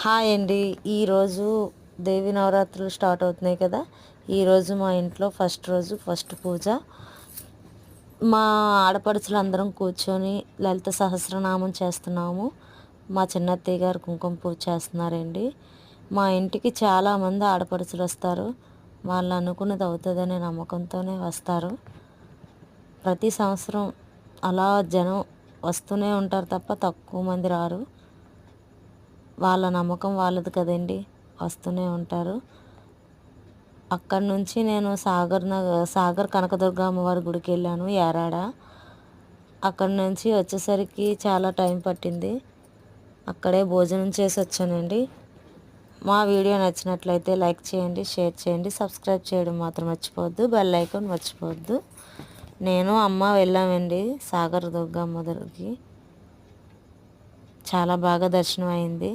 Hi అండి. ఈరోజు దేవి నవరాత్రులు స్టార్ట్ అవుతున్నాయి కదా. ఈరోజు మా ఇంట్లో ఫస్ట్ పూజ. మా ఆడపడుచులందరం కూర్చొని లలిత సహస్రనామం చేస్తున్నాము. మా చిన్నత్తయ్య గారు కుంకుమ పూజ చేస్తున్నారండి. మా ఇంటికి చాలామంది ఆడపడుచులు వస్తారు. వాళ్ళు అనుకున్నది అవుతుందనే నమ్మకంతోనే వస్తారు. ప్రతి సంవత్సరం అలా జనం వస్తూనే ఉంటారు తప్ప తక్కువ మంది రారు. వాళ్ళ నమ్మకం వాళ్ళది కదండి, వస్తూనే ఉంటారు. అక్కడి నుంచి నేను సాగర్ కనకదుర్గ అమ్మవారి గుడికి వెళ్ళాను, యారాడ. అక్కడి నుంచి వచ్చేసరికి చాలా టైం పట్టింది. అక్కడే భోజనం చేసి వచ్చానండి. మా వీడియో నచ్చినట్లయితే లైక్ చేయండి, షేర్ చేయండి, సబ్స్క్రైబ్ చేయడం మాత్రం మర్చిపోవద్దు, బెల్ ఐకాన్ మర్చిపోవద్దు. నేను అమ్మ వెళ్ళామండి సాగర్ దుర్గమ్మ దగ్గరికి. చాలా బాగా దర్శనం అయింది.